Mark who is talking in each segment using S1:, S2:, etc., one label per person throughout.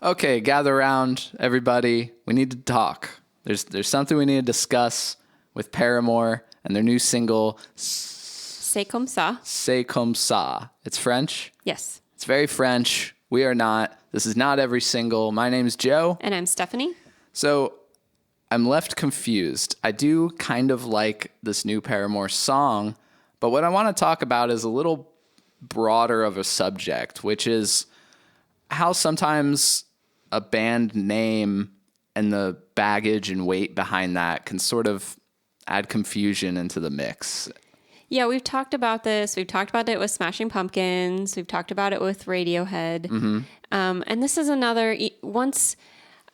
S1: Okay, gather around, everybody. We need to talk. There's something we need to discuss with Paramore and their new single,
S2: C'est comme ça.
S1: C'est Comme ça. It's French.
S2: Yes.
S1: It's very French. We are not. This is not every single. My name's Joe.
S2: And I'm Stephanie.
S1: So I'm left confused. I do kind of like this new Paramore song, but what I want to talk about is a little broader of a subject, which is how sometimes a band name and the baggage and weight behind that can sort of add confusion into the mix.
S2: Yeah, we've talked about this. We've talked about it with Smashing Pumpkins. We've talked about it with Radiohead.
S1: Mm-hmm.
S2: And this is another, once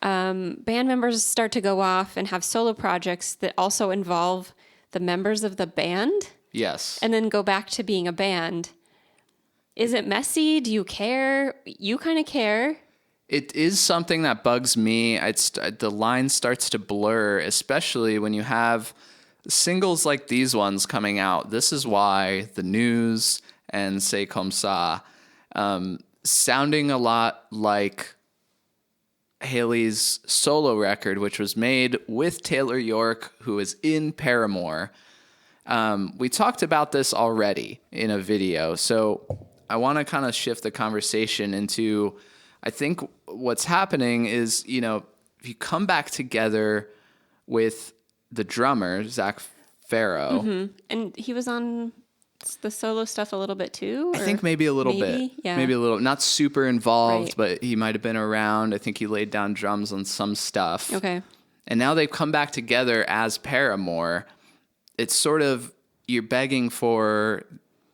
S2: band members start to go off and have solo projects that also involve the members of the band.
S1: Yes.
S2: And then go back to being a band. Is it messy? Do you care? You kind of care.
S1: It is something that bugs me. The line starts to blur, especially when you have singles like these ones coming out. This is why the news and C'est Comme ça, sounding a lot like Hayley's solo record, which was made with Taylor York, who is in Paramore. We talked about this already in a video, so I want to kind of shift the conversation into, I think what's happening is, if you come back together with the drummer, Zach Farrow.
S2: Mm-hmm. And he was on the solo stuff a little bit too?
S1: I think maybe a little bit.
S2: Yeah.
S1: Maybe a little, not super involved,
S2: Right.
S1: but he might have been around. I think he laid down drums on some stuff.
S2: Okay.
S1: And now they've come back together as Paramore. It's sort of, you're begging for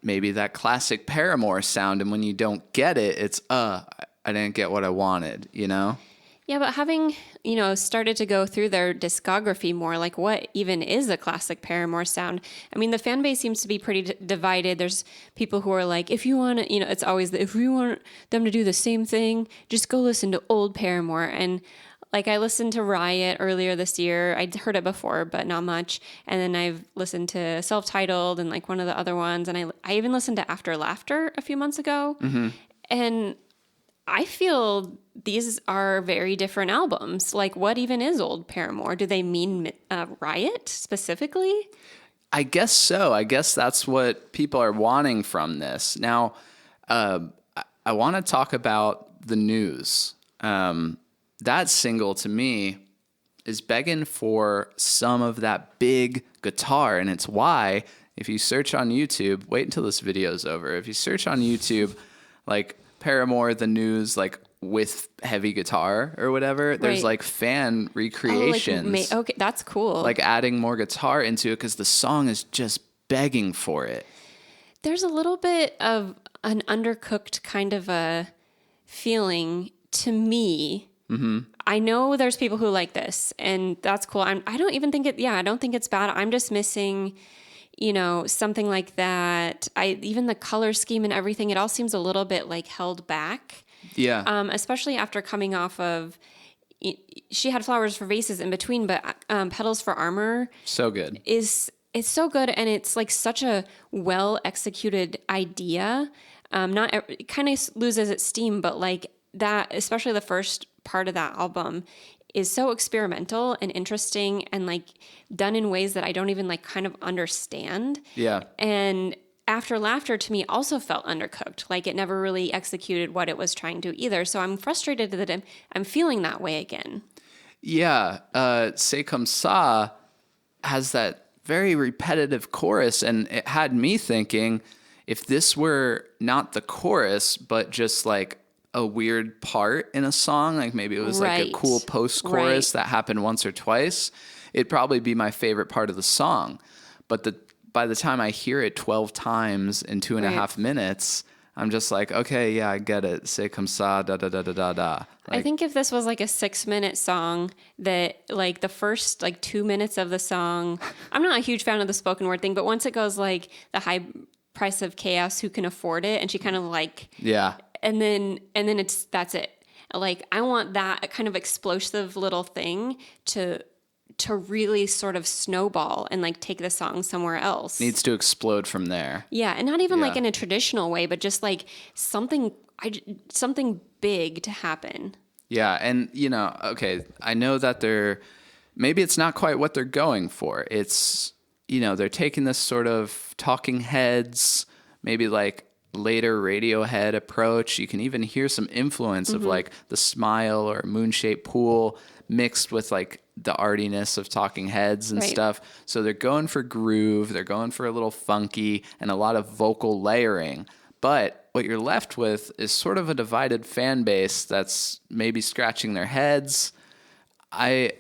S1: maybe that classic Paramore sound, and when you don't get it, it's, I didn't get what I wanted,
S2: Yeah, but having, started to go through their discography more, like what even is a classic Paramore sound? I mean, the fan base seems to be pretty divided. There's people who are like, if you want to, it's always, if you want them to do the same thing, just go listen to old Paramore. And like I listened to Riot earlier this year. I'd heard it before, but not much. And then I've listened to Self-Titled and like one of the other ones. And I even listened to After Laughter a few months ago. Mm-hmm. And I feel these are very different albums. Like, what even is old Paramore? Do they mean Riot specifically?
S1: I guess so. I guess that's what people are wanting from this. Now, I want to talk about the news. That single, to me, is begging for some of that big guitar. And it's why, if you search on YouTube, wait until this video is over. If you search on YouTube, like Paramore, the news, like with heavy guitar or whatever, there's
S2: Right.
S1: like fan recreations.
S2: Okay, that's cool.
S1: Like adding more guitar into it because the song is just begging for it.
S2: There's a little bit of an undercooked kind of a feeling to me. Mm-hmm. I know there's people who like this, and that's cool. I don't even think I don't think it's bad. I'm just missing, something like that. Even the color scheme and everything, it all seems a little bit like held back.
S1: Yeah.
S2: Especially after coming off of, she had Flowers for Vases in between, but Petals for Armor
S1: So good.
S2: it's so good, and it's like such a well executed idea. It kind of loses its steam, but like that, especially the first part of that album, is so experimental and interesting and like done in ways that I don't even like kind of understand.
S1: Yeah.
S2: And After Laughter to me also felt undercooked. Like it never really executed what it was trying to either. So I'm frustrated that I'm feeling that way again.
S1: Yeah. C'est Comme ça has that very repetitive chorus, and it had me thinking, if this were not the chorus, but just like a weird part in a song, like maybe it was like a
S2: Right.
S1: cool post-chorus
S2: Right.
S1: that happened once or twice, it'd probably be my favorite part of the song. But by the time I hear it 12 times in 2.5 minutes, I'm just like, okay, yeah, I get it. C'est comme ça, da da da da da da.
S2: I think if this was like a 6-minute song, that like the first like 2 minutes of the song, I'm not a huge fan of the spoken word thing, but once it goes like the high price of chaos, who can afford it, and she kind of like,
S1: Yeah.
S2: and then that's it. Like I want that kind of explosive little thing to really sort of snowball and like take the song somewhere else.
S1: Needs to explode from there.
S2: Yeah, and not even like
S1: Yeah.
S2: in a traditional way, but just like something big to happen.
S1: Yeah, and okay, I know that maybe it's not quite what they're going for. It's they're taking this sort of Talking Heads, maybe like later Radiohead approach. You can even hear some influence of like the Smile or Moonshaped Pool mixed with like the artiness of Talking Heads and
S2: Right.
S1: stuff. So they're going for groove, they're going for a little funky and a lot of vocal layering. But what you're left with is sort of a divided fan base that's maybe scratching their heads. I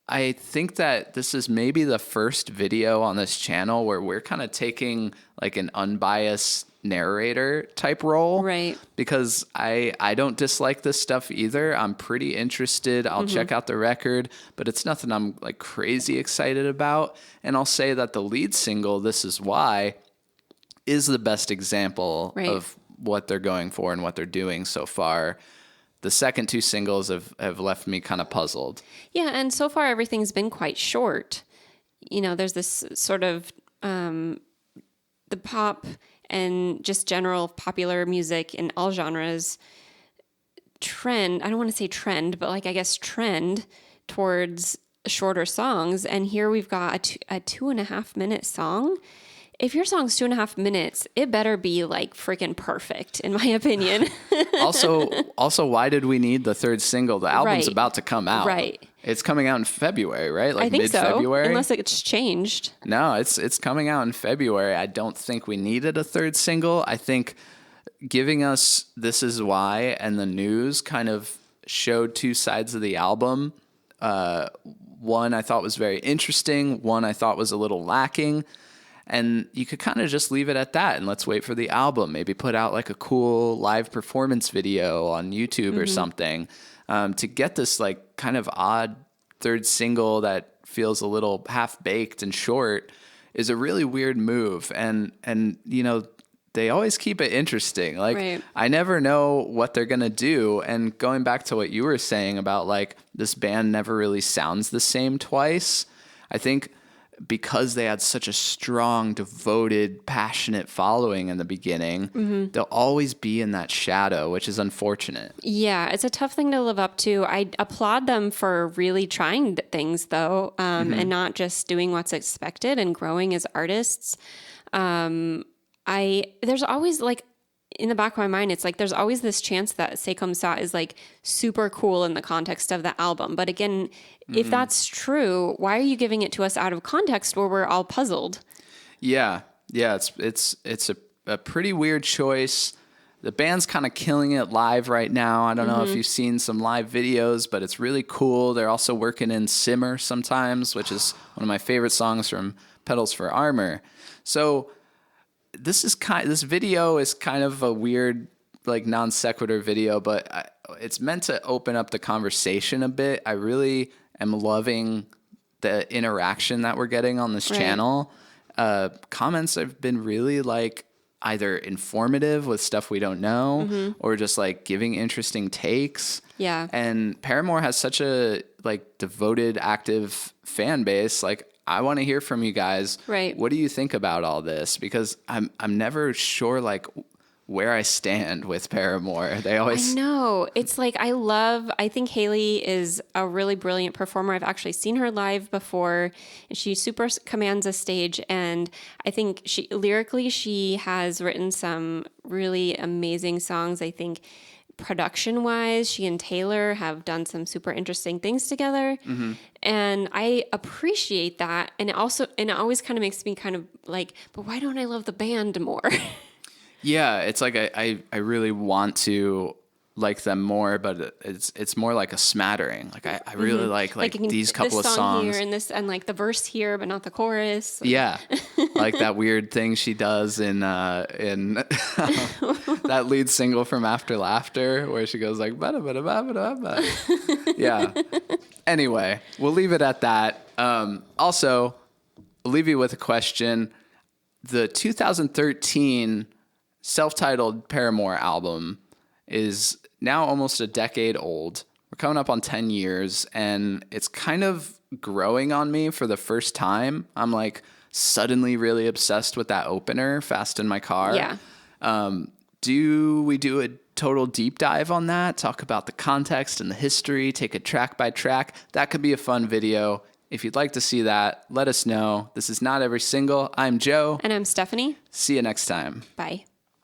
S1: think that this is maybe the first video on this channel where we're kind of taking like an unbiased narrator type role.
S2: Right.
S1: Because I don't dislike this stuff either. I'm pretty interested. I'll check out the record, but it's nothing I'm like crazy excited about. And I'll say that the lead single, This Is Why, is the best example
S2: Right.
S1: of what they're going for and what they're doing so far. The second two singles have left me kind of puzzled.
S2: Yeah, and so far everything's been quite short. There's this sort of the pop and just general popular music in all genres trend. I don't want to say trend, but like I guess trend towards shorter songs. And here we've got a 2.5-minute song. If your song's 2.5 minutes, it better be like freaking perfect, in my opinion.
S1: Also, why did we need the third single? The album's
S2: Right.
S1: about to come out.
S2: Right.
S1: It's coming out in February, right? Like
S2: I think
S1: mid-February?
S2: so, unless it's changed.
S1: No, it's coming out in February. I don't think we needed a third single. I think giving us This Is Why and The News kind of showed two sides of the album. One I thought was very interesting. One I thought was a little lacking. And you could kind of just leave it at that and let's wait for the album. Maybe put out like a cool live performance video on YouTube or something to get this like kind of odd third single that feels a little half-baked and short is a really weird move. And they always keep it interesting. Like,
S2: Right.
S1: I never know what they're going to do. And going back to what you were saying about like this band never really sounds the same twice, I think because they had such a strong, devoted, passionate following in the beginning, they'll always be in that shadow, which is unfortunate.
S2: Yeah, it's a tough thing to live up to. I applaud them for really trying things, though, and not just doing what's expected and growing as artists. There's always like in the back of my mind, it's like there's always this chance that C'est Comme Ça is like super cool in the context of the album. But again, if that's true, why are you giving it to us out of context where we're all puzzled?
S1: Yeah, it's a pretty weird choice. The band's kind of killing it live right now. I don't know if you've seen some live videos, but it's really cool. They're also working in Simmer sometimes, which is one of my favorite songs from Pedals for Armor. So this video is kind of a weird, like non sequitur video, but it's meant to open up the conversation a bit. I really am loving the interaction that we're getting on this channel. Comments have been really like either informative with stuff we don't know or just like giving interesting takes.
S2: Yeah.
S1: And Paramore has such a like devoted, active fan base. Like, I want to hear from you guys.
S2: Right.
S1: What do you think about all this? Because I'm never sure like where I stand with Paramore. They always
S2: I know. It's like I think Haley is a really brilliant performer. I've actually seen her live before, and she super commands a stage. And I think lyrically, she has written some really amazing songs. I think production wise, she and Taylor have done some super interesting things together. And I appreciate that. And it always kind of makes me kind of like, but why don't I love the band more?
S1: Yeah, it's like I really want to like them more, but it's more like a smattering. Like I really like these couple
S2: this
S1: of
S2: song
S1: songs
S2: here and like the verse here, but not the chorus.
S1: Yeah, like that weird thing she does in that lead single from After Laughter, where she goes like bada bada bada bada. Yeah. Anyway, we'll leave it at that. Also, I'll leave you with a question. The 2013 self-titled Paramore album is now almost a decade old. We're coming up on 10 years, and it's kind of growing on me for the first time. I'm like suddenly really obsessed with that opener, Fast in My Car.
S2: Yeah.
S1: Do we do a total deep dive on that, talk about the context and the history, take it track by track. That could be a fun video. If you'd like to see that, let us know. This is Not Every Single. I'm Joe.
S2: And I'm Stephanie.
S1: See you next time.
S2: Bye.